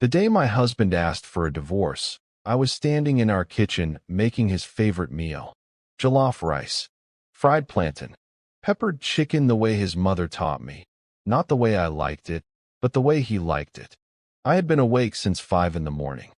The day my husband asked for a divorce, I was standing in our kitchen making his favorite meal. Jollof rice, fried plantain, peppered chicken the way his mother taught me. Not the way I liked it, but the way he liked it. I had been awake since 5 in the morning.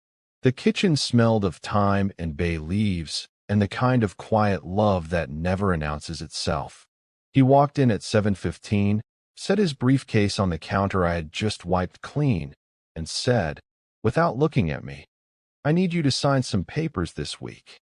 The kitchen smelled of thyme and bay leaves, and the kind of quiet love that never announces itself. He walked in at 7:15, set his briefcase on the counter I had just wiped clean, and said, without looking at me, "I need you to sign some papers this week."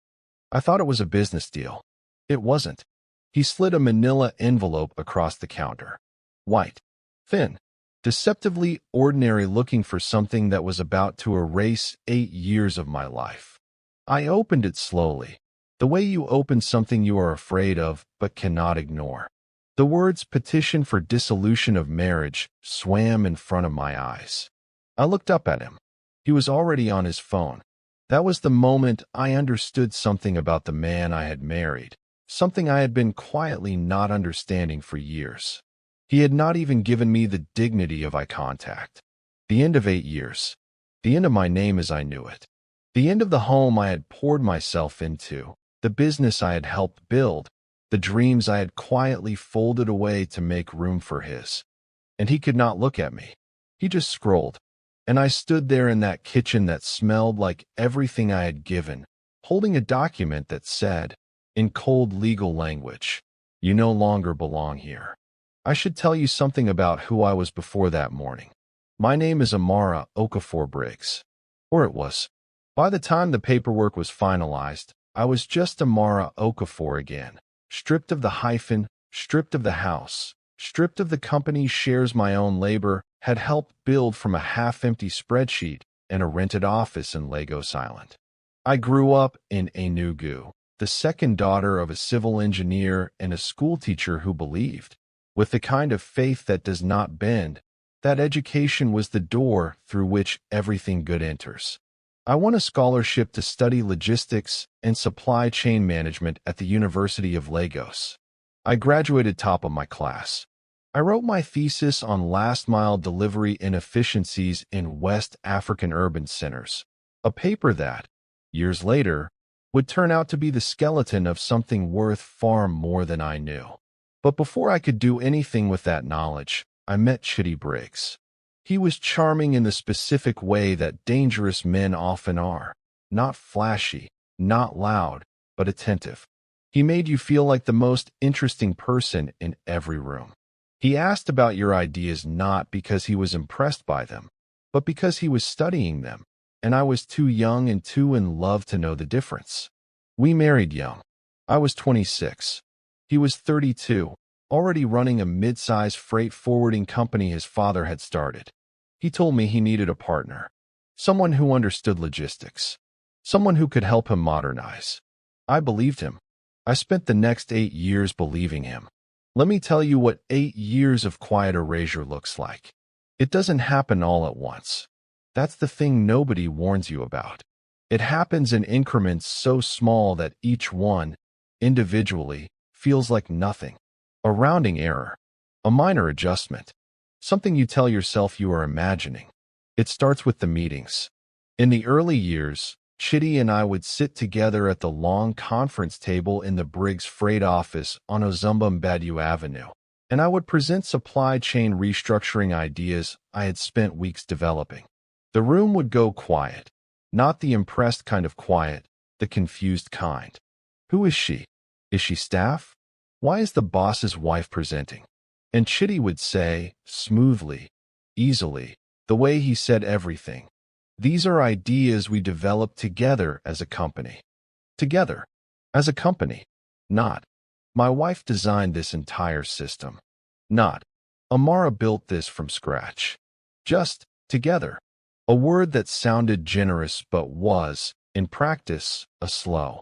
I thought it was a business deal. It wasn't. He slid a manila envelope across the counter. White, thin, deceptively ordinary, looking for something that was about to erase 8 years of my life. I opened it slowly, the way you open something you are afraid of but cannot ignore. The words "petition for dissolution of marriage" swam in front of my eyes. I looked up at him. He was already on his phone. That was the moment I understood something about the man I had married, something I had been quietly not understanding for years. He had not even given me the dignity of eye contact. The end of 8 years. The end of my name as I knew it. The end of the home I had poured myself into, the business I had helped build, the dreams I had quietly folded away to make room for his. And he could not look at me. He just scrolled. And I stood there in that kitchen that smelled like everything I had given, holding a document that said, in cold legal language, "You no longer belong here." I should tell you something about who I was before that morning. My name is Amara Okafor Briggs. Or it was. By the time the paperwork was finalized, I was just Amara Okafor again, stripped of the hyphen, stripped of the house, stripped of the company's shares my own labor had helped build from a half-empty spreadsheet and a rented office in Lagos Island. I grew up in Enugu, the second daughter of a civil engineer and a schoolteacher who believed, with the kind of faith that does not bend, that education was the door through which everything good enters. I won a scholarship to study logistics and supply chain management at the University of Lagos. I graduated top of my class. I wrote my thesis on last-mile delivery inefficiencies in West African urban centers, a paper that, years later, would turn out to be the skeleton of something worth far more than I knew. But before I could do anything with that knowledge, I met Chitty Briggs. He was charming in the specific way that dangerous men often are, not flashy, not loud, but attentive. He made you feel like the most interesting person in every room. He asked about your ideas not because he was impressed by them, but because he was studying them, and I was too young and too in love to know the difference. We married young. I was 26. He was 32, already running a mid-size freight forwarding company his father had started. He told me he needed a partner, someone who understood logistics, someone who could help him modernize. I believed him. I spent the next 8 years believing him. Let me tell you what 8 years of quiet erasure looks like. It doesn't happen all at once. That's the thing nobody warns you about. It happens in increments so small that each one, individually, feels like nothing. A rounding error. A minor adjustment. Something you tell yourself you are imagining. It starts with the meetings. In the early years, Chitty and I would sit together at the long conference table in the Briggs Freight office on Ozumbambadu Avenue, and I would present supply chain restructuring ideas I had spent weeks developing. The room would go quiet, not the impressed kind of quiet, the confused kind. Who is she? Is she staff? Why is the boss's wife presenting? And Chitty would say, smoothly, easily, the way he said everything, "These are ideas we developed together as a company." Together, as a company. Not, "My wife designed this entire system." Not, "Amara built this from scratch." Just, together. A word that sounded generous but was, in practice, a slow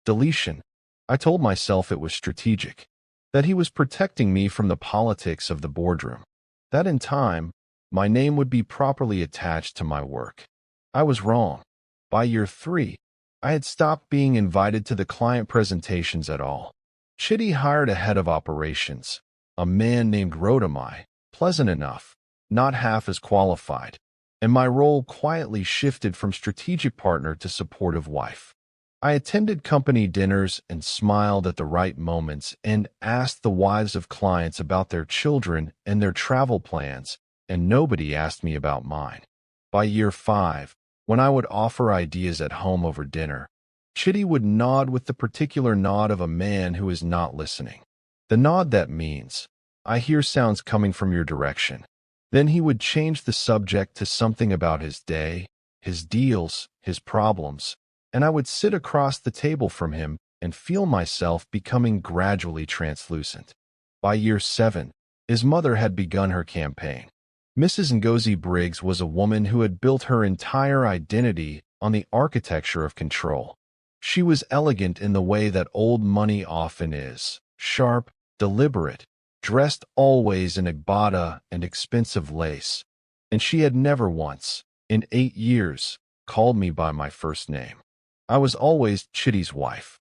deletion. I told myself it was strategic, that he was protecting me from the politics of the boardroom, that in time, my name would be properly attached to my work. I was wrong. By year 3, I had stopped being invited to the client presentations at all. Chitty hired a head of operations, a man named Rodamai, pleasant enough, not half as qualified. and my role quietly shifted from strategic partner to supportive wife. I attended company dinners and smiled at the right moments and asked the wives of clients about their children and their travel plans, and nobody asked me about mine. By year 5, when I would offer ideas at home over dinner, Chitty would nod with the particular nod of a man who is not listening. The nod that means, "I hear sounds coming from your direction." Then he would change the subject to something about his day, his deals, his problems, and I would sit across the table from him and feel myself becoming gradually translucent. By year 7, his mother had begun her campaign. Mrs. Ngozi Briggs was a woman who had built her entire identity on the architecture of control. She was elegant in the way that old money often is, sharp, deliberate, dressed always in agbada and expensive lace, and she had never once, in 8 years, called me by my first name. I was always Chitty's wife.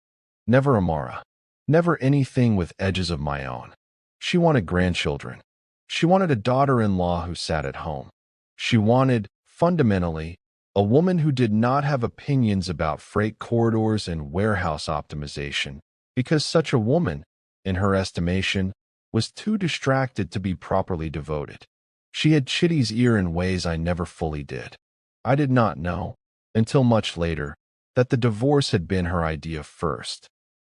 Never Amara. Never anything with edges of my own. She wanted grandchildren. She wanted a daughter-in-law who sat at home. She wanted, fundamentally, a woman who did not have opinions about freight corridors and warehouse optimization, because such a woman, in her estimation, was too distracted to be properly devoted. She had Chitty's ear in ways I never fully did. I did not know, until much later, that the divorce had been her idea first.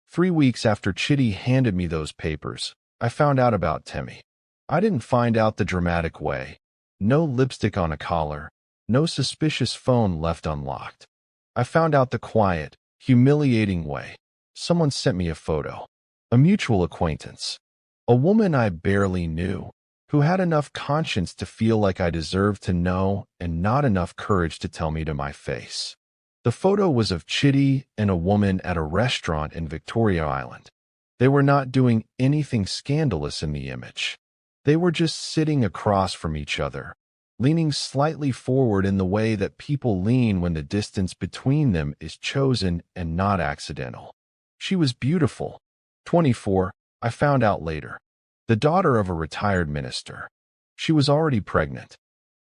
3 weeks after Chitty handed me those papers, I found out about Temmie. I didn't find out the dramatic way. No lipstick on a collar, no suspicious phone left unlocked. I found out the quiet, humiliating way. Someone sent me a photo. A mutual acquaintance. A woman I barely knew, who had enough conscience to feel like I deserved to know and not enough courage to tell me to my face. The photo was of Chitty and a woman at a restaurant in Victoria Island. They were not doing anything scandalous in the image. They were just sitting across from each other, leaning slightly forward in the way that people lean when the distance between them is chosen and not accidental. She was beautiful. 24, I found out later. The daughter of a retired minister. She was already pregnant.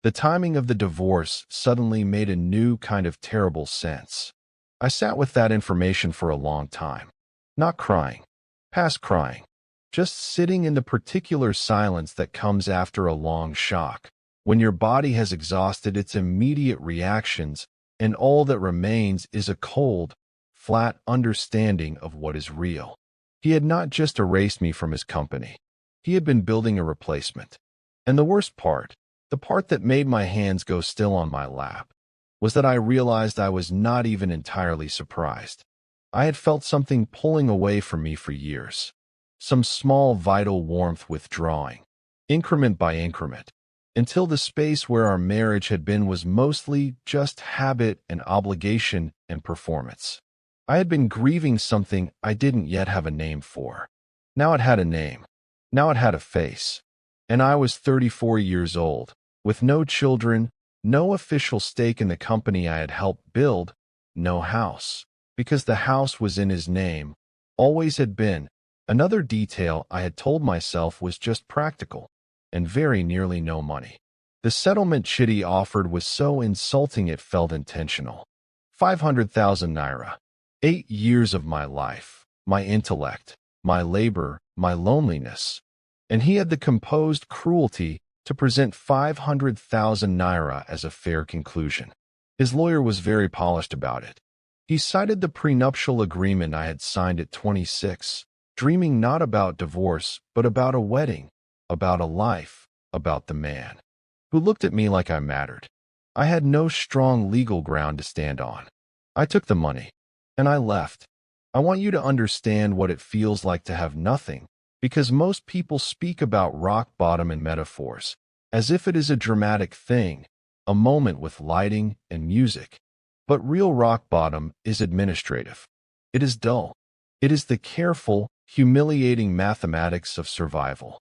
The timing of the divorce suddenly made a new kind of terrible sense. I sat with that information for a long time. Not crying. Past crying. Just sitting in the particular silence that comes after a long shock, when your body has exhausted its immediate reactions and all that remains is a cold, flat understanding of what is real. He had not just erased me from his company. He had been building a replacement. And the worst part, the part that made my hands go still on my lap, was that I realized I was not even entirely surprised. I had felt something pulling away from me for years. Some small vital warmth withdrawing, increment by increment, until the space where our marriage had been was mostly just habit and obligation and performance. I had been grieving something I didn't yet have a name for. Now it had a name. Now it had a face. And I was 34 years old, with no children, no official stake in the company I had helped build, no house, because the house was in his name, always had been. Another detail I had told myself was just practical, and very nearly no money. The settlement Chitty offered was so insulting it felt intentional. 500,000 naira. 8 years of my life, my intellect, my labor, my loneliness. And he had the composed cruelty to present 500,000 naira as a fair conclusion. His lawyer was very polished about it. He cited the prenuptial agreement I had signed at 26, dreaming not about divorce, but about a wedding, about a life, about the man, who looked at me like I mattered. I had no strong legal ground to stand on. I took the money, and I left. I want you to understand what it feels like to have nothing, because most people speak about rock bottom in metaphors, as if it is a dramatic thing, a moment with lighting and music. But real rock bottom is administrative. It is dull. It is the careful, humiliating mathematics of survival.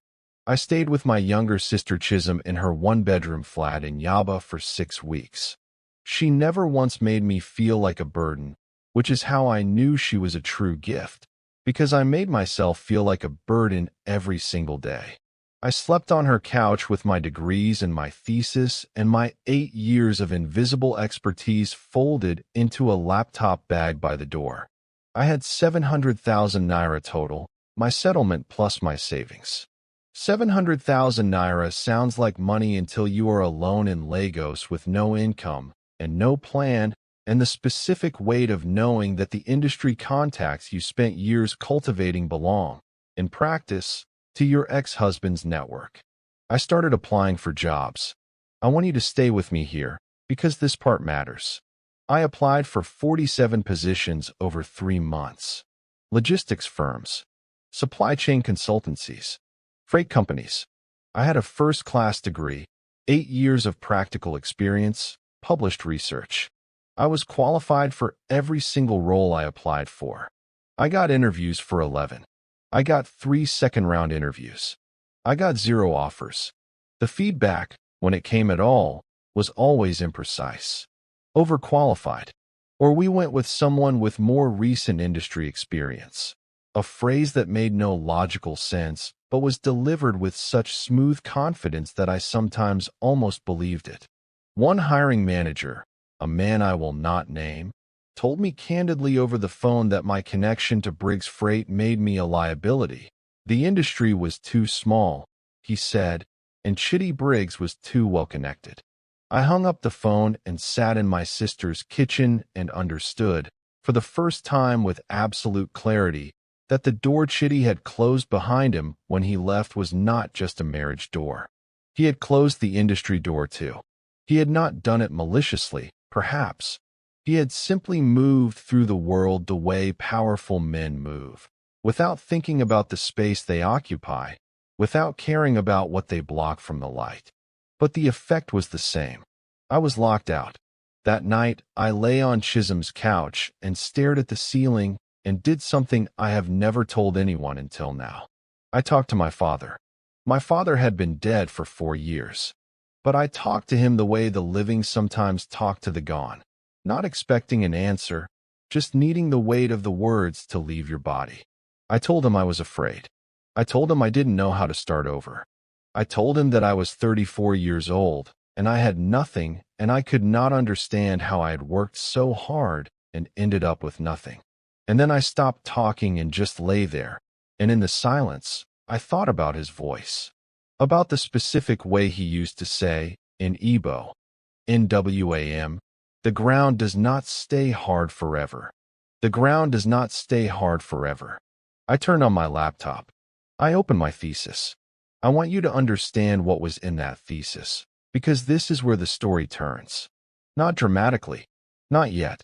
I stayed with my younger sister Chisholm in her one-bedroom flat in Yaba for 6 weeks. She never once made me feel like a burden, which is how I knew she was a true gift, because I made myself feel like a burden every single day. I slept on her couch with my degrees and my thesis and my 8 years of invisible expertise folded into a laptop bag by the door. I had 700,000 naira total, my settlement plus my savings. 700,000 naira sounds like money until you are alone in Lagos with no income and no plan and the specific weight of knowing that the industry contacts you spent years cultivating belong, in practice, to your ex-husband's network. I started applying for jobs. I want you to stay with me here, because this part matters. I applied for 47 positions over 3 months. Logistics firms, supply chain consultancies, freight companies. I had a first-class degree, 8 years of practical experience, published research. I was qualified for every single role I applied for. I got interviews for 11. I got 3 second-round interviews. I got 0 offers. The feedback, when it came at all, was always imprecise, overqualified, or we went with someone with more recent industry experience. A phrase that made no logical sense, but was delivered with such smooth confidence that I sometimes almost believed it. One hiring manager, a man I will not name, told me candidly over the phone that my connection to Briggs Freight made me a liability. The industry was too small, he said, and Chitty Briggs was too well connected. I hung up the phone and sat in my sister's kitchen and understood, for the first time with absolute clarity, that the door Chitty had closed behind him when he left was not just a marriage door. He had closed the industry door too. He had not done it maliciously, perhaps. He had simply moved through the world the way powerful men move, without thinking about the space they occupy, without caring about what they block from the light. But the effect was the same. I was locked out. That night, I lay on Chisholm's couch and stared at the ceiling and did something I have never told anyone until now. I talked to my father. My father had been dead for 4 years, but I talked to him the way the living sometimes talk to the gone. Not expecting an answer, just needing the weight of the words to leave your body. I told him I was afraid. I told him I didn't know how to start over. I told him that I was 34 years old, and I had nothing, and I could not understand how I had worked so hard and ended up with nothing. And then I stopped talking and just lay there, and in the silence, I thought about his voice, about the specific way he used to say, in Igbo, NWAM, the ground does not stay hard forever. The ground does not stay hard forever. I turned on my laptop. I opened my thesis. I want you to understand what was in that thesis, because this is where the story turns. Not dramatically, not yet,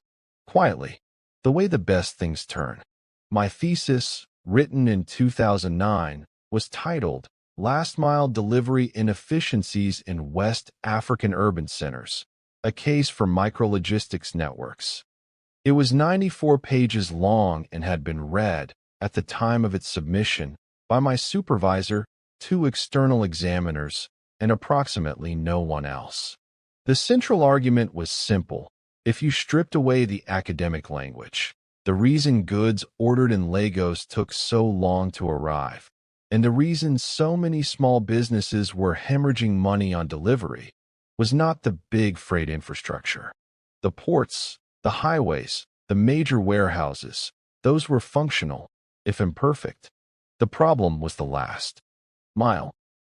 quietly, the way the best things turn. My thesis, written in 2009, was titled Last Mile Delivery Inefficiencies in West African Urban Centers, a case for micrologistics networks. It was 94 pages long and had been read, at the time of its submission, by my supervisor, 2 external examiners, and approximately no one else. The central argument was simple. If you stripped away the academic language, the reason goods ordered in Lagos took so long to arrive, and the reason so many small businesses were hemorrhaging money on delivery, was not the big freight infrastructure. The ports, the highways, the major warehouses, those were functional, if imperfect. The problem was the last mile,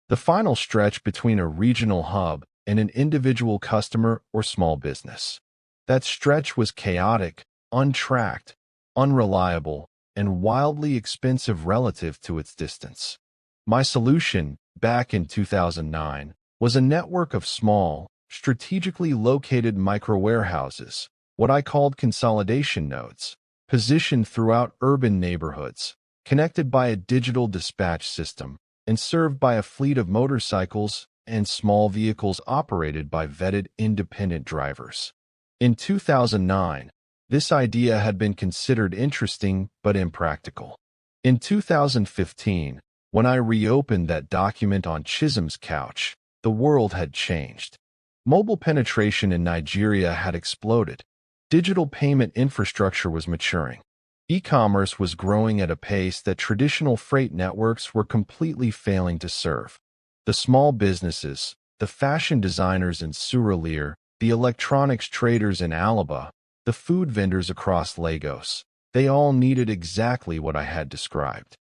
the final stretch between a regional hub and an individual customer or small business. That stretch was chaotic, untracked, unreliable, and wildly expensive relative to its distance. My solution, back in 2009, was a network of small, strategically located micro-warehouses, what I called consolidation nodes, positioned throughout urban neighborhoods, connected by a digital dispatch system, and served by a fleet of motorcycles and small vehicles operated by vetted independent drivers. In 2009, this idea had been considered interesting but impractical. In 2015, when I reopened that document on Chisholm's couch, the world had changed. Mobile penetration in Nigeria had exploded. Digital payment infrastructure was maturing. E-commerce was growing at a pace that traditional freight networks were completely failing to serve. The small businesses, the fashion designers in Suralire, the electronics traders in Alaba, the food vendors across Lagos, they all needed exactly what I had described.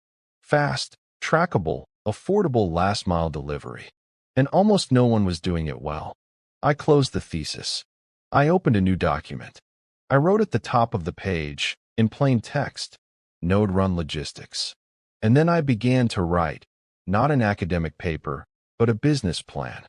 Fast, trackable, affordable last-mile delivery. And almost no one was doing it well. I closed the thesis. I opened a new document. I wrote at the top of the page, in plain text, Node Run Logistics. And then I began to write, not an academic paper, but a business plan.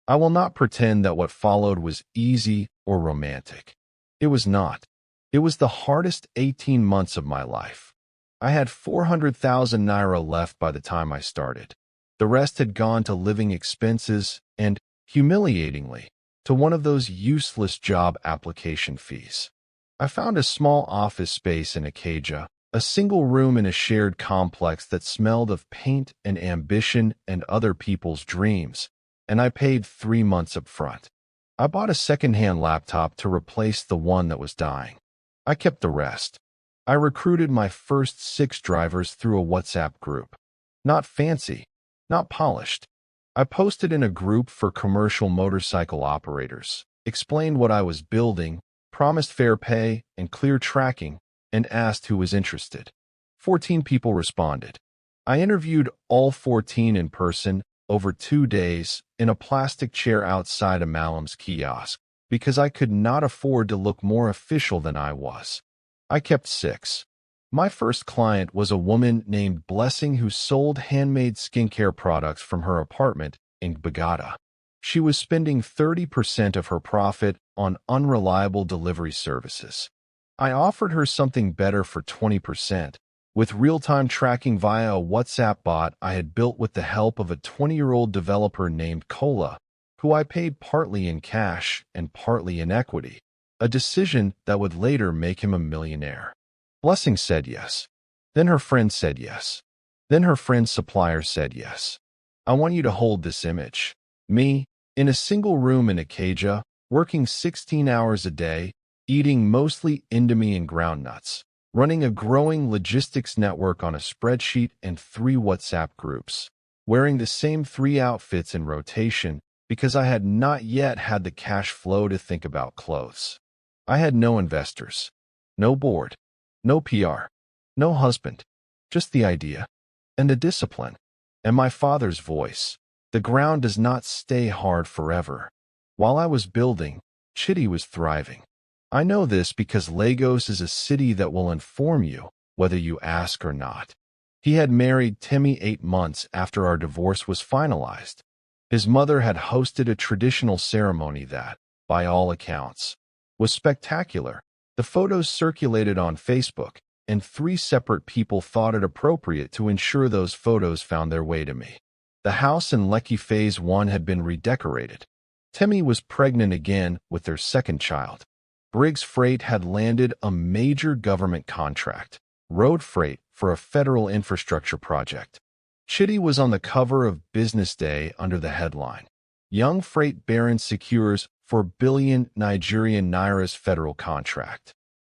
I will not pretend that what followed was easy or romantic. It was not. It was the hardest 18 months of my life. I had 400,000 naira left by the time I started. The rest had gone to living expenses and, humiliatingly, to one of those useless job application fees. I found a small office space in Acacia, a single room in a shared complex that smelled of paint and ambition and other people's dreams, and I paid 3 months up front. I bought a second-hand laptop to replace the one that was dying. I kept the rest. I recruited my first 6 drivers through a WhatsApp group. Not fancy, not polished. I posted in a group for commercial motorcycle operators, explained what I was building, promised fair pay and clear tracking, and asked who was interested. 14 people responded. I interviewed all 14 in person over 2 days in a plastic chair outside a Malam's kiosk because I could not afford to look more official than I was. I kept 6. My first client was a woman named Blessing who sold handmade skincare products from her apartment in Bagada. She was spending 30% of her profit on unreliable delivery services. I offered her something better for 20%, with real-time tracking via a WhatsApp bot I had built with the help of a 20-year-old developer named Kola, who I paid partly in cash and partly in equity, a decision that would later make him a millionaire. Blessing said yes. Then her friend said yes. Then her friend's supplier said yes. I want you to hold this image. Me, in a single room in Acacia, working 16 hours a day, eating mostly Indomie and groundnuts, running a growing logistics network on a spreadsheet and 3 WhatsApp groups, wearing the same 3 outfits in rotation because I had not yet had the cash flow to think about clothes. I had no investors, no board, no PR, no husband, just the idea, and the discipline, and my father's voice. The ground does not stay hard forever. While I was building, Chitty was thriving. I know this because Lagos is a city that will inform you, whether you ask or not. He had married Timmy 8 months after our divorce was finalized. His mother had hosted a traditional ceremony that, by all accounts, was spectacular. The photos circulated on Facebook, and 3 separate people thought it appropriate to ensure those photos found their way to me. The house in Lekki Phase 1 had been redecorated. Timmy was pregnant again with their second child. Briggs Freight had landed a major government contract, road freight for a federal infrastructure project. Chitty was on the cover of Business Day under the headline, Young Freight Baron Secures $4 billion Nigerian Naira's federal contract.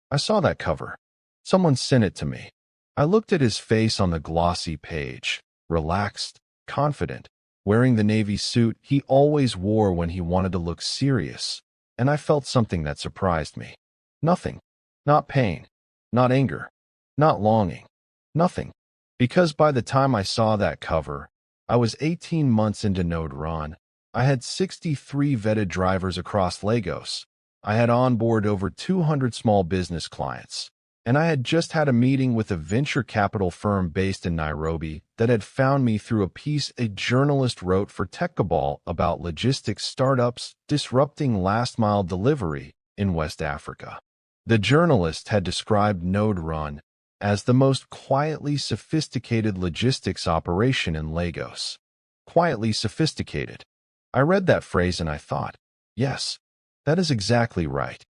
I saw that cover. Someone sent it to me. I looked at his face on the glossy page, relaxed, confident, wearing the navy suit he always wore when he wanted to look serious, and I felt something that surprised me. Nothing. Not pain. Not anger. Not longing. Nothing. Because by the time I saw that cover, I was 18 months into Node Run. I had 63 vetted drivers across Lagos. I had on board over 200 small business clients. And I had just had a meeting with a venture capital firm based in Nairobi that had found me through a piece a journalist wrote for Tech Cabal about logistics startups disrupting last-mile delivery in West Africa. The journalist had described Node Run as the most quietly sophisticated logistics operation in Lagos. Quietly sophisticated. I read that phrase and I thought, yes, that is exactly right.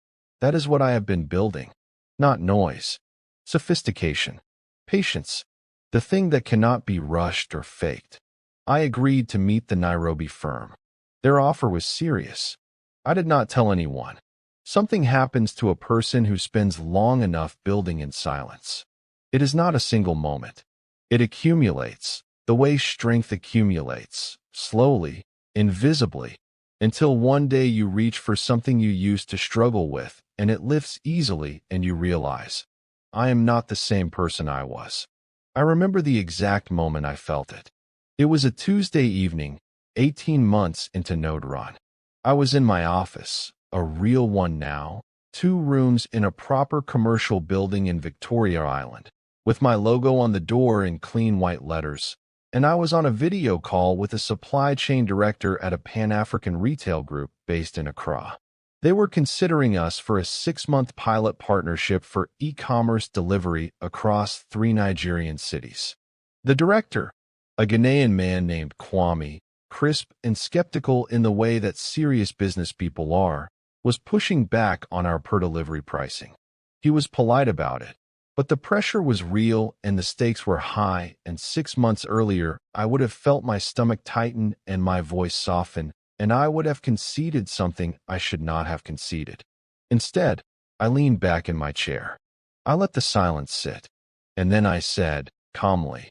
That is what I have been building. Not noise. Sophistication. Patience. The thing that cannot be rushed or faked. I agreed to meet the Nairobi firm. Their offer was serious. I did not tell anyone. Something happens to a person who spends long enough building in silence. It is not a single moment. It accumulates, the way strength accumulates, slowly, invisibly, until one day you reach for something you used to struggle with, and it lifts easily, and you realize, I am not the same person I was. I remember the exact moment I felt it. It was a Tuesday evening, 18 months into Node Run. I was in my office, a real one now, 2 rooms in a proper commercial building in Victoria Island, with my logo on the door in clean white letters, and I was on a video call with a supply chain director at a Pan-African retail group based in Accra. They were considering us for a 6-month pilot partnership for e-commerce delivery across 3 Nigerian cities. The director, a Ghanaian man named Kwame, crisp and skeptical in the way that serious business people are, was pushing back on our per-delivery pricing. He was polite about it, but the pressure was real and the stakes were high, and 6 months earlier, I would have felt my stomach tighten and my voice soften, and I would have conceded something I should not have conceded. Instead, I leaned back in my chair. I let the silence sit, and then I said, calmly,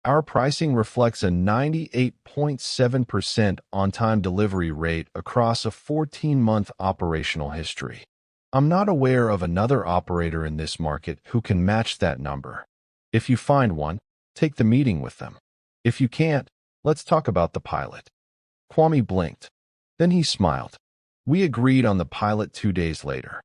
our pricing reflects a 98.7% on-time delivery rate across a 14-month operational history. I'm not aware of another operator in this market who can match that number. If you find one, take the meeting with them. If you can't, let's talk about the pilot. Kwame blinked. Then he smiled. We agreed on the pilot 2 days later.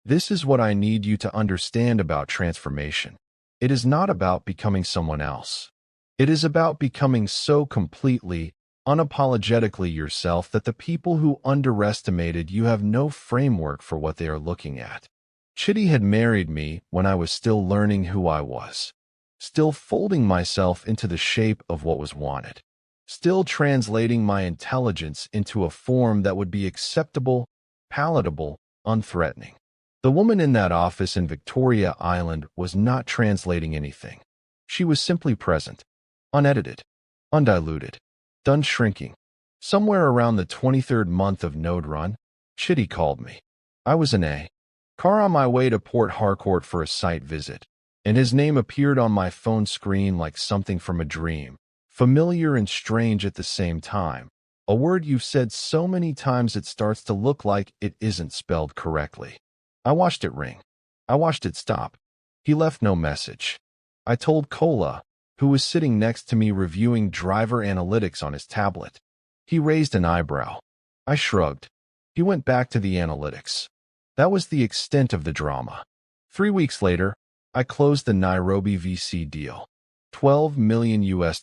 This is what I need you to understand about transformation. It is not about becoming someone else. It is about becoming so completely, unapologetically yourself that the people who underestimated you have no framework for what they are looking at. Chitty had married me when I was still learning who I was, still folding myself into the shape of what was wanted, still translating my intelligence into a form that would be acceptable, palatable, unthreatening. The woman in that office in Victoria Island was not translating anything. She was simply present. Unedited, undiluted, done shrinking. Somewhere around the 23rd month of Node Run, Chitty called me. I was in a car on my way to Port Harcourt for a site visit, and his name appeared on my phone screen like something from a dream, familiar and strange at the same time, a word you've said so many times it starts to look like it isn't spelled correctly. I watched it ring. I watched it stop. He left no message. I told Kola, who was sitting next to me reviewing driver analytics on his tablet. He raised an eyebrow. I shrugged. He went back to the analytics. That was the extent of the drama. 3 weeks later, I closed the Nairobi VC deal. $12 million US.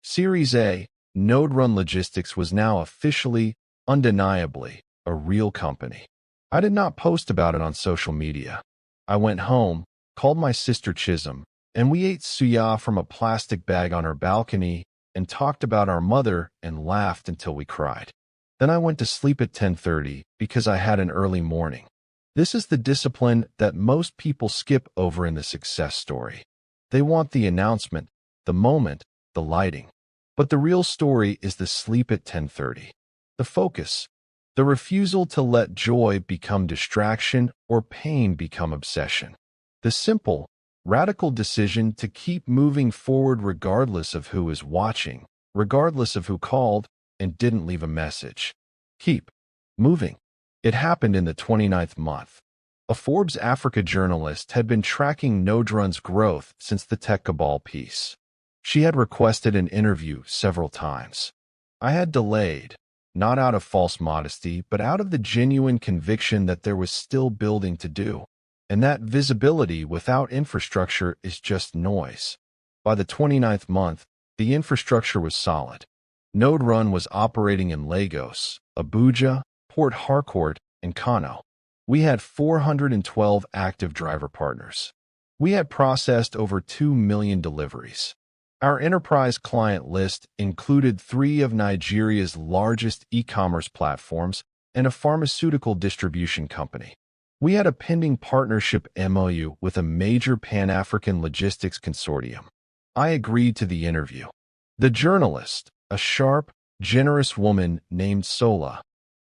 Series A, Node Run Logistics was now officially, undeniably, a real company. I did not post about it on social media. I went home, called my sister Chisholm, and we ate suya from a plastic bag on her balcony and talked about our mother and laughed until we cried. Then I went to sleep at 10:30 because I had an early morning. This is the discipline that most people skip over in the success story. They want the announcement, the moment, the lighting. But the real story is the sleep at 10:30. The focus. The refusal to let joy become distraction or pain become obsession. The simple, radical decision to keep moving forward regardless of who is watching, regardless of who called and didn't leave a message. Keep moving. It happened in the 29th month. A Forbes Africa journalist had been tracking Node Run's growth since the Tech Cabal piece. She had requested an interview several times. I had delayed, not out of false modesty, but out of the genuine conviction that there was still building to do. And that visibility without infrastructure is just noise. By the 29th month, the infrastructure was solid. Node Run was operating in Lagos, Abuja, Port Harcourt, and Kano. We had 412 active driver partners. We had processed over 2 million deliveries. Our enterprise client list included 3 of Nigeria's largest e-commerce platforms and a pharmaceutical distribution company. We had a pending partnership MOU with a major Pan-African logistics consortium. I agreed to the interview. The journalist, a sharp, generous woman named Sola,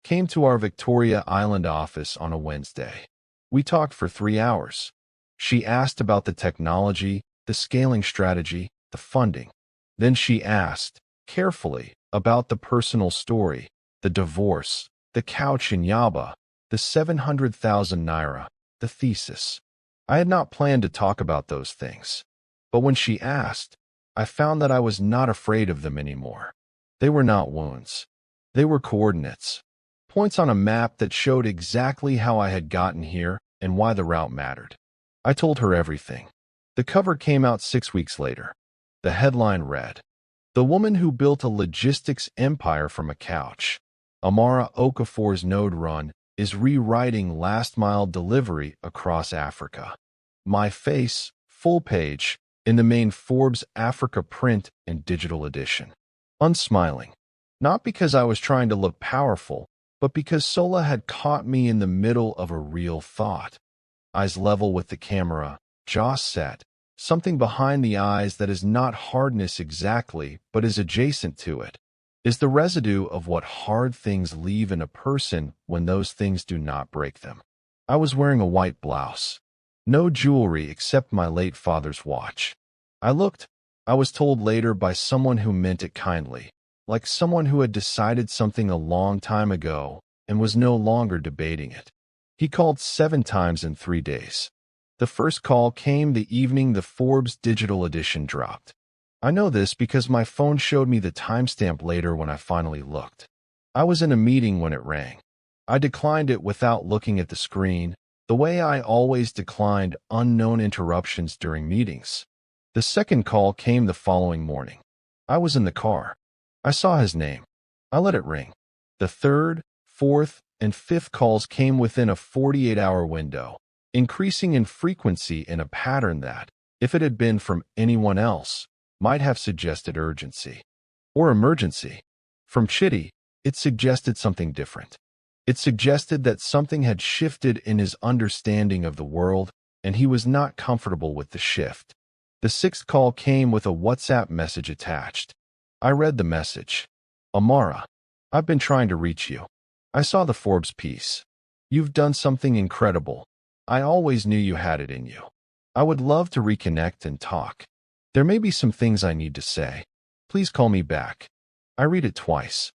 came to our Victoria Island office on a Wednesday. We talked for 3 hours. She asked about the technology, the scaling strategy, the funding. Then she asked, carefully, about the personal story, the divorce, the couch in Yaba, the 700,000 naira, the thesis. I had not planned to talk about those things. But when she asked, I found that I was not afraid of them anymore. They were not wounds. They were coordinates. Points on a map that showed exactly how I had gotten here and why the route mattered. I told her everything. The cover came out 6 weeks later. The headline read, "The woman who built a logistics empire from a couch. Amara Okafor's node run is rewriting last-mile delivery across Africa." My face, full page, in the main Forbes Africa print and digital edition. Unsmiling. Not because I was trying to look powerful, but because Sola had caught me in the middle of a real thought. Eyes level with the camera, jaw set, something behind the eyes that is not hardness exactly, but is adjacent to it, is the residue of what hard things leave in a person when those things do not break them. I was wearing a white blouse. No jewelry except my late father's watch. I was told later by someone who meant it kindly, like someone who had decided something a long time ago and was no longer debating it. He called 7 times in 3 days. The first call came the evening the Forbes digital edition dropped. I know this because my phone showed me the timestamp later when I finally looked. I was in a meeting when it rang. I declined it without looking at the screen, the way I always declined unknown interruptions during meetings. The second call came the following morning. I was in the car. I saw his name. I let it ring. The third, fourth, and fifth calls came within a 48-hour window, increasing in frequency in a pattern that, if it had been from anyone else, might have suggested urgency or emergency. From Chitty, it suggested something different. It suggested that something had shifted in his understanding of the world, and he was not comfortable with the shift. The sixth call came with a WhatsApp message attached. I read the message. "Amara, I've been trying to reach you. I saw the Forbes piece. You've done something incredible. I always knew you had it in you. I would love to reconnect and talk. There may be some things I need to say. Please call me back." I read it twice.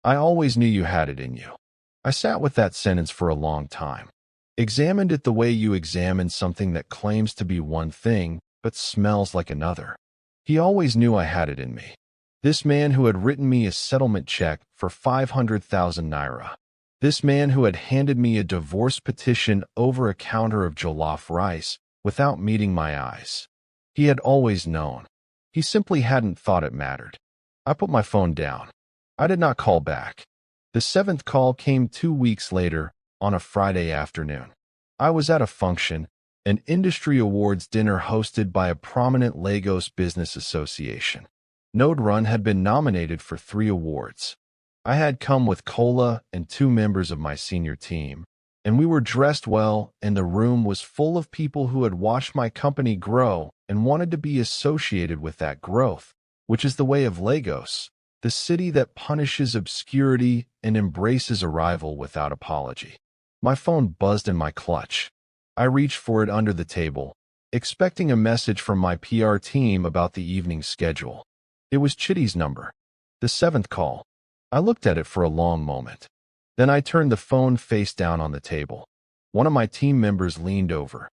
I always knew you had it in you. I sat with that sentence for a long time. Examined it the way you examine something that claims to be one thing, but smells like another. He always knew I had it in me. This man who had written me a settlement check for 500,000 naira. This man who had handed me a divorce petition over a counter of jollof rice without meeting my eyes. He had always known. He simply hadn't thought it mattered. I put my phone down. I did not call back. The seventh call came 2 weeks later on a Friday afternoon. I was at a function, an industry awards dinner hosted by a prominent Lagos business association. Node Run had been nominated for 3 awards. I had come with Cola and 2 members of my senior team, and we were dressed well, and the room was full of people who had watched my company grow and wanted to be associated with that growth, which is the way of Lagos, the city that punishes obscurity and embraces arrival without apology. My phone buzzed in my clutch. I reached for it under the table, expecting a message from my PR team about the evening schedule. It was Chitty's number. The 7th call. I looked at it for a long moment. Then I turned the phone face down on the table. One of my team members leaned over.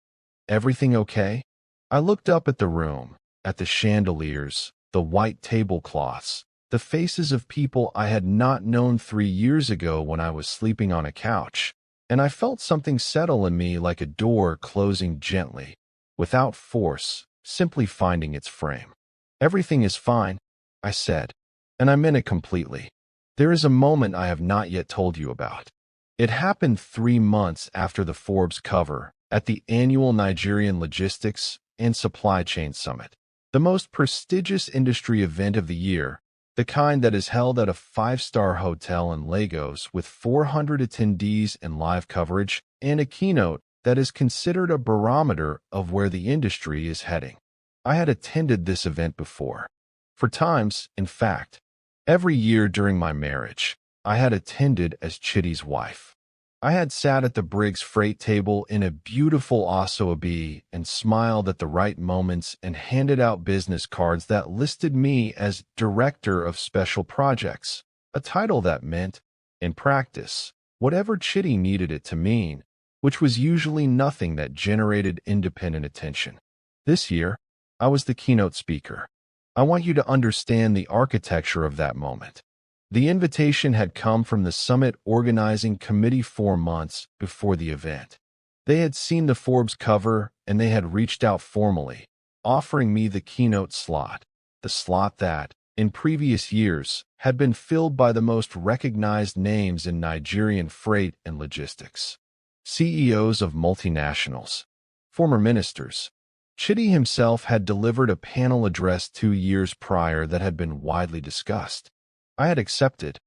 "Everything okay?" I looked up at the room, at the chandeliers, the white tablecloths, the faces of people I had not known 3 years ago when I was sleeping on a couch, and I felt something settle in me like a door closing gently, without force, simply finding its frame. "Everything is fine," I said, and I meant it completely. There is a moment I have not yet told you about. It happened 3 months after the Forbes cover at the annual Nigerian Logistics and Supply Chain Summit, the most prestigious industry event of the year, the kind that is held at a 5-star hotel in Lagos with 400 attendees and live coverage, and a keynote that is considered a barometer of where the industry is heading. I had attended this event before. For times, in fact, every year during my marriage, I had attended as Chitty's wife. I had sat at the Briggs freight table in a beautiful Asoabi and smiled at the right moments and handed out business cards that listed me as Director of Special Projects, a title that meant, in practice, whatever Chitty needed it to mean, which was usually nothing that generated independent attention. This year, I was the keynote speaker. I want you to understand the architecture of that moment. The invitation had come from the summit organizing committee 4 months before the event. They had seen the Forbes cover and they had reached out formally, offering me the keynote slot, the slot that, in previous years, had been filled by the most recognized names in Nigerian freight and logistics. CEOs of multinationals, former ministers. Chitty himself had delivered a panel address 2 years prior that had been widely discussed. I had accepted.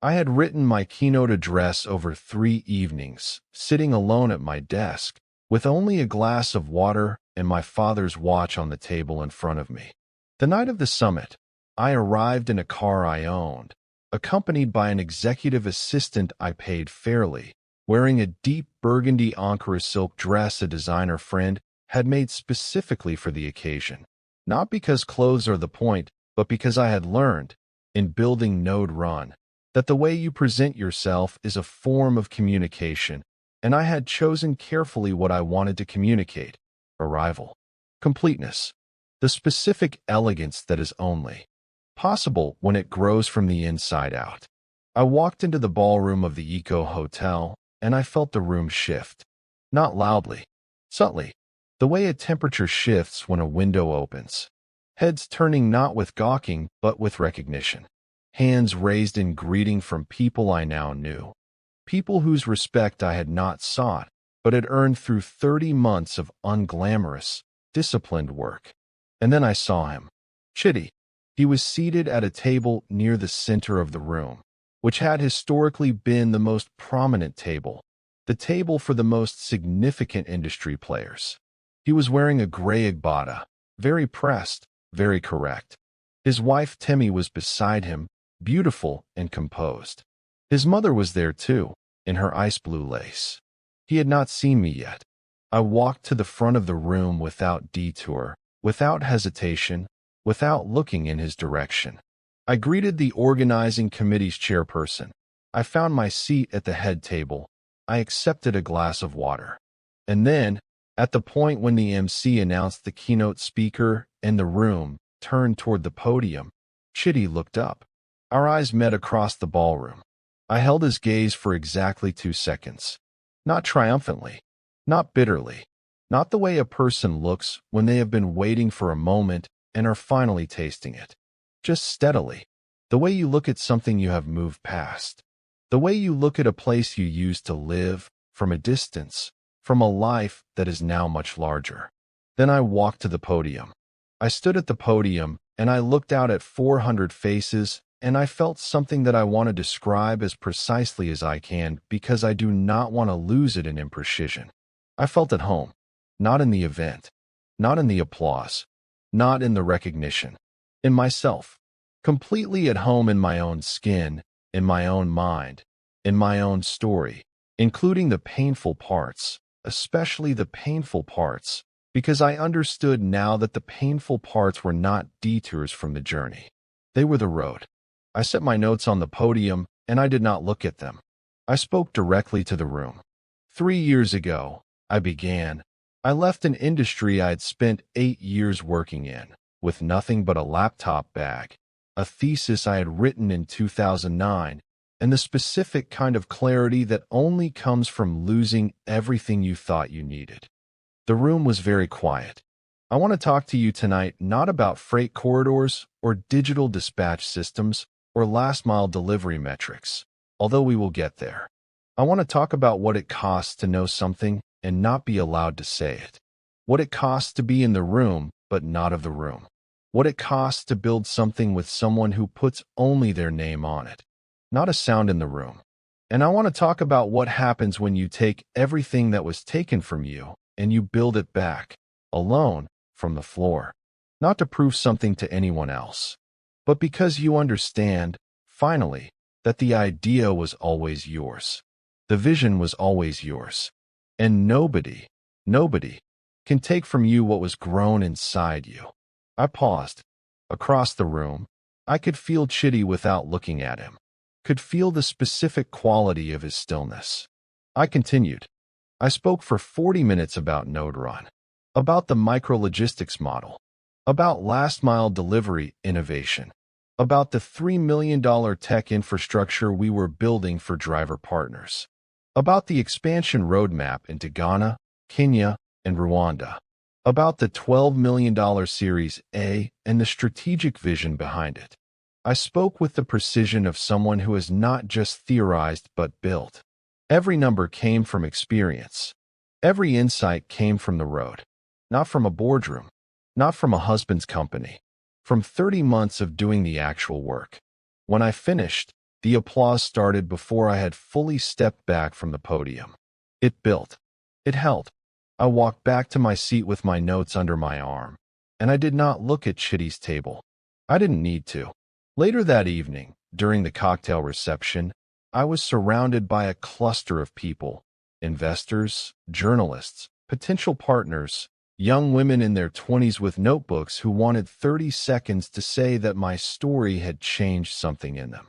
I had written my keynote address over 3 evenings, sitting alone at my desk, with only a glass of water and my father's watch on the table in front of me. The night of the summit, I arrived in a car I owned, accompanied by an executive assistant I paid fairly, wearing a deep burgundy Ankara silk dress a designer friend had made specifically for the occasion. Not because clothes are the point, but because I had learned, in building Node Run, that the way you present yourself is a form of communication, and I had chosen carefully what I wanted to communicate: arrival, completeness, the specific elegance that is only possible when it grows from the inside out. I walked into the ballroom of the Eco Hotel, and I felt the room shift. Not loudly, subtly, the way a temperature shifts when a window opens. Heads turning not with gawking, but with recognition. Hands raised in greeting from people I now knew. People whose respect I had not sought, but had earned through 30 months of unglamorous, disciplined work. And then I saw him. Chitty. He was seated at a table near the center of the room, which had historically been the most prominent table, the table for the most significant industry players. He was wearing a gray agbada, very pressed, very correct. His wife Temi was beside him, beautiful and composed. His mother was there too, in her ice blue lace. He had not seen me yet. I walked to the front of the room without detour, without hesitation, without looking in his direction. I greeted the organizing committee's chairperson. I found my seat at the head table. I accepted a glass of water. And then, at the point when the MC announced the keynote speaker and the room turned toward the podium, Chitty looked up. Our eyes met across the ballroom. I held his gaze for exactly 2 seconds. Not triumphantly, not bitterly, not the way a person looks when they have been waiting for a moment and are finally tasting it. Just steadily, the way you look at something you have moved past. The way you look at a place you used to live, from a distance, from a life that is now much larger. Then I walked to the podium. I stood at the podium, and I looked out at 400 faces, and I felt something that I want to describe as precisely as I can because I do not want to lose it in imprecision. I felt at home, not in the event, not in the applause, not in the recognition, in myself, completely at home in my own skin, in my own mind, in my own story, including the painful parts, especially the painful parts, because I understood now that the painful parts were not detours from the journey. They were the road. I set my notes on the podium, and I did not look at them. I spoke directly to the room. 3 years ago, I began. I left an industry I had spent 8 years working in, with nothing but a laptop bag, a thesis I had written in 2009, and the specific kind of clarity that only comes from losing everything you thought you needed. The room was very quiet. I want to talk to you tonight not about freight corridors or digital dispatch systems or last-mile delivery metrics, although we will get there. I want to talk about what it costs to know something and not be allowed to say it. What it costs to be in the room but not of the room. What it costs to build something with someone who puts only their name on it, not a sound in the room. And I want to talk about what happens when you take everything that was taken from you and you build it back, alone, from the floor. Not to prove something to anyone else, but because you understand, finally, that the idea was always yours. The vision was always yours. And nobody can take from you what was grown inside you. I paused. Across the room, I could feel Chitty without looking at him, could feel the specific quality of his stillness. I continued. I spoke for 40 minutes about Node Run, about the micrologistics model, about last-mile delivery innovation, about the $3 million tech infrastructure we were building for driver partners, about the expansion roadmap into Ghana, Kenya, and Rwanda, about the $12 million Series A and the strategic vision behind it. I spoke with the precision of someone who has not just theorized but built. Every number came from experience. Every insight came from the road, not from a boardroom, not from a husband's company, from 30 months of doing the actual work. When I finished, the applause started before I had fully stepped back from the podium. It built. It held. I walked back to my seat with my notes under my arm, and I did not look at Chitty's table. I didn't need to. Later that evening, during the cocktail reception, I was surrounded by a cluster of people, investors, journalists, potential partners, young women in their 20s with notebooks who wanted 30 seconds to say that my story had changed something in them.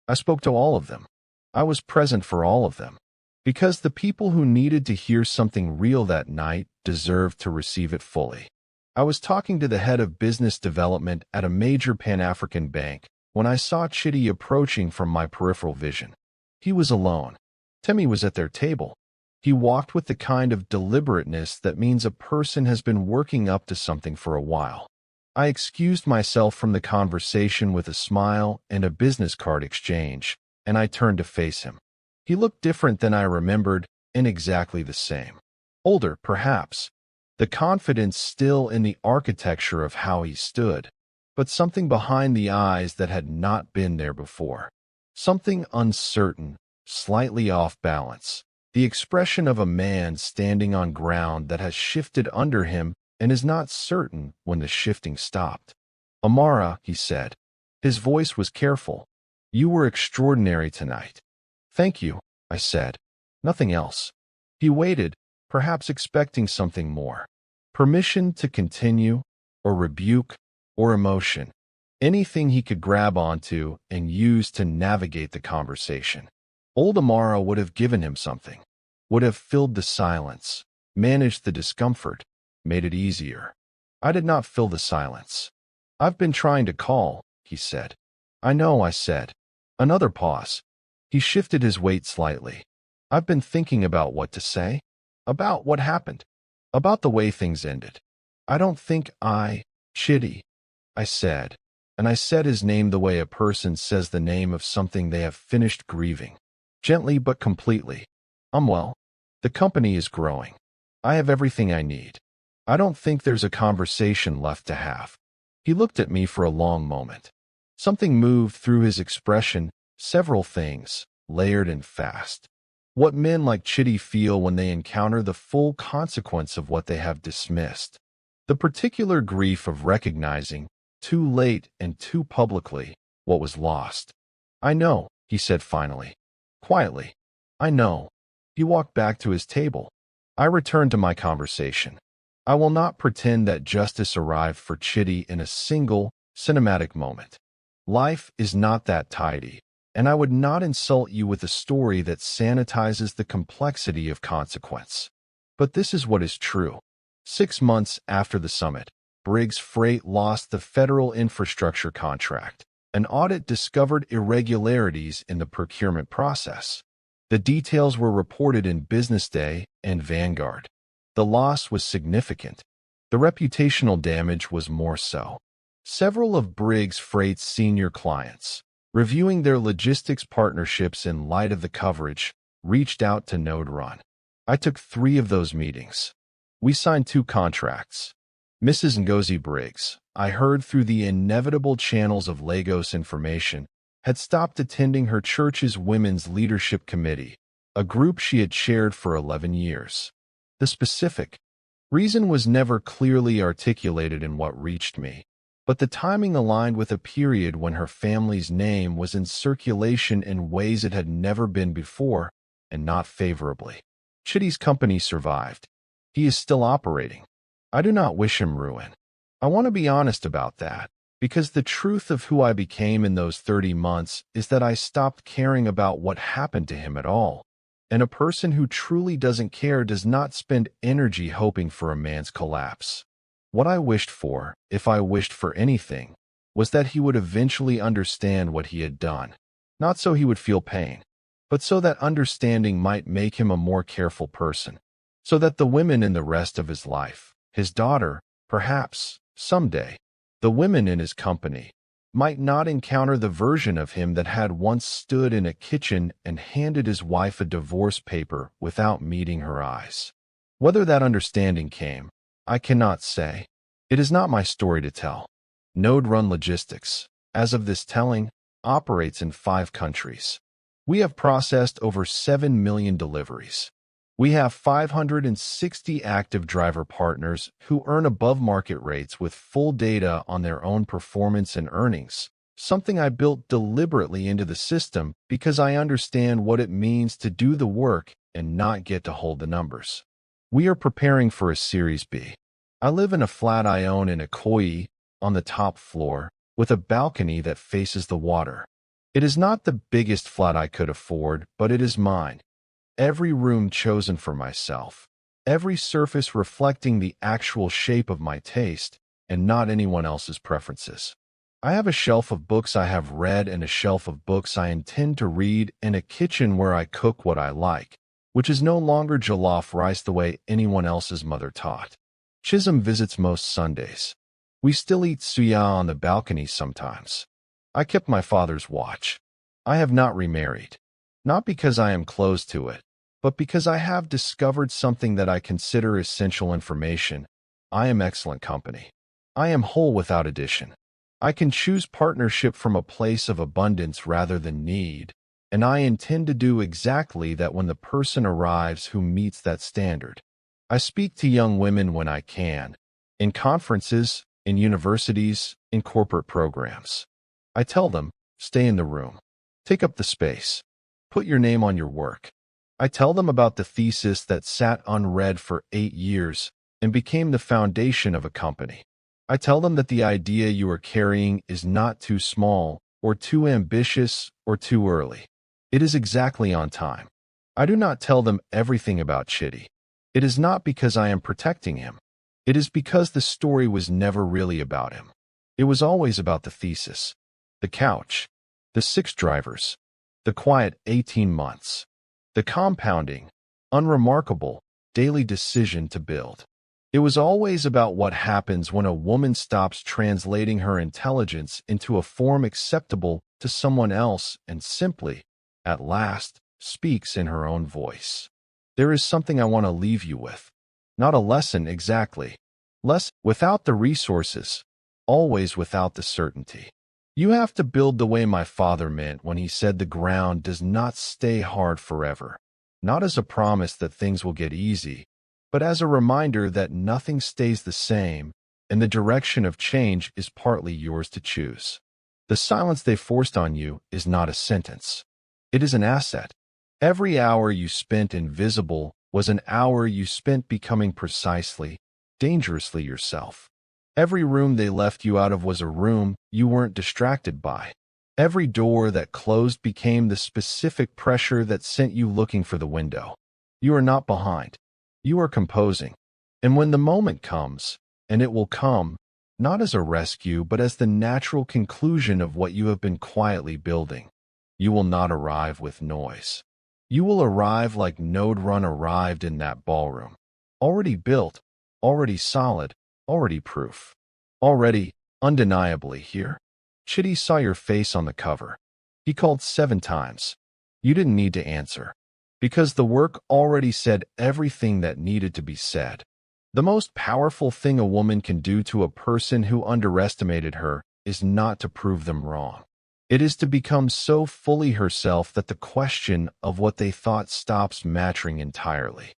I spoke to all of them. I was present for all of them, because the people who needed to hear something real that night deserved to receive it fully. I was talking to the head of business development at a major Pan-African bank when I saw Chitty approaching from my peripheral vision. He was alone. Timmy was at their table. He walked with the kind of deliberateness that means a person has been working up to something for a while. I excused myself from the conversation with a smile and a business card exchange, and I turned to face him. He looked different than I remembered, and exactly the same. Older, perhaps. The confidence still in the architecture of how he stood, but something behind the eyes that had not been there before. Something uncertain, slightly off balance. The expression of a man standing on ground that has shifted under him and is not certain when the shifting stopped. "Amara," he said. His voice was careful. "You were extraordinary tonight." "Thank you," I said. Nothing else. He waited, perhaps expecting something more. Permission to continue, or rebuke, or emotion. Anything he could grab onto and use to navigate the conversation. Old Amara would have given him something, would have filled the silence, managed the discomfort, made it easier. I did not fill the silence. "I've been trying to call," he said. "I know," I said. Another pause. He shifted his weight slightly. "I've been thinking about what to say, about what happened, about the way things ended. I don't think Chitty," I said. And I said his name the way a person says the name of something they have finished grieving. Gently but completely. "I'm well. The company is growing. I have everything I need. I don't think there's a conversation left to have." He looked at me for a long moment. Something moved through his expression, several things, layered and fast. What men like Chitty feel when they encounter the full consequence of what they have dismissed. The particular grief of recognizing, too late and too publicly, what was lost. "I know," he said finally. Quietly. "I know." He walked back to his table. I returned to my conversation. I will not pretend that justice arrived for Chitty in a single, cinematic moment. Life is not that tidy, and I would not insult you with a story that sanitizes the complexity of consequence. But this is what is true. 6 months after the summit, Briggs Freight lost the federal infrastructure contract. An audit discovered irregularities in the procurement process. The details were reported in Business Day and Vanguard. The loss was significant. The reputational damage was more so. Several of Briggs Freight's senior clients, reviewing their logistics partnerships in light of the coverage, reached out to Node Run. I took 3 of those meetings. We signed 2 contracts. Mrs. Ngozi Briggs, I heard through the inevitable channels of Lagos information, had stopped attending her church's Women's Leadership Committee, a group she had chaired for 11 years. The specific reason was never clearly articulated in what reached me, but the timing aligned with a period when her family's name was in circulation in ways it had never been before, and not favorably. Chitty's company survived. He is still operating. I do not wish him ruin. I want to be honest about that, because the truth of who I became in those 30 months is that I stopped caring about what happened to him at all. And a person who truly doesn't care does not spend energy hoping for a man's collapse. What I wished for, if I wished for anything, was that he would eventually understand what he had done. Not so he would feel pain, but so that understanding might make him a more careful person. So that the women in the rest of his life, his daughter, perhaps, someday, the women in his company, might not encounter the version of him that had once stood in a kitchen and handed his wife a divorce paper without meeting her eyes. Whether that understanding came, I cannot say. It is not my story to tell. Node Run Logistics, as of this telling, operates in 5 countries. We have processed over 7 million deliveries. We have 560 active driver partners who earn above market rates with full data on their own performance and earnings, something I built deliberately into the system because I understand what it means to do the work and not get to hold the numbers. We are preparing for a Series B. I live in a flat I own in a koi on the top floor with a balcony that faces the water. It is not the biggest flat I could afford, but it is mine. Every room chosen for myself, every surface reflecting the actual shape of my taste and not anyone else's preferences. I have a shelf of books I have read and a shelf of books I intend to read and a kitchen where I cook what I like, which is no longer jollof rice the way anyone else's mother taught. Chisholm visits most Sundays. We still eat suya on the balcony sometimes. I kept my father's watch. I have not remarried. Not because I am close to it, but because I have discovered something that I consider essential information. I am excellent company. I am whole without addition. I can choose partnership from a place of abundance rather than need, and I intend to do exactly that when the person arrives who meets that standard. I speak to young women when I can, in conferences, in universities, in corporate programs. I tell them, stay in the room. Take up the space. Put your name on your work. I tell them about the thesis that sat unread for 8 years and became the foundation of a company. I tell them that the idea you are carrying is not too small or too ambitious or too early. It is exactly on time. I do not tell them everything about Chitty. It is not because I am protecting him. It is because the story was never really about him. It was always about the thesis, the couch, the 6 drivers, the quiet 18 months. The compounding, unremarkable, daily decision to build. It was always about what happens when a woman stops translating her intelligence into a form acceptable to someone else and simply, at last, speaks in her own voice. There is something I want to leave you with. Not a lesson exactly. Less without the resources, always without the certainty. You have to build the way my father meant when he said the ground does not stay hard forever, not as a promise that things will get easy, but as a reminder that nothing stays the same, and the direction of change is partly yours to choose. The silence they forced on you is not a sentence. It is an asset. Every hour you spent invisible was an hour you spent becoming precisely, dangerously yourself. Every room they left you out of was a room you weren't distracted by. Every door that closed became the specific pressure that sent you looking for the window. You are not behind. You are composing. And when the moment comes, and it will come, not as a rescue, but as the natural conclusion of what you have been quietly building, you will not arrive with noise. You will arrive like Node Run arrived in that ballroom. Already built, already solid, already proof. Already, undeniably here. Chitty saw your face on the cover. He called 7 times. You didn't need to answer, because the work already said everything that needed to be said. The most powerful thing a woman can do to a person who underestimated her is not to prove them wrong. It is to become so fully herself that the question of what they thought stops mattering entirely.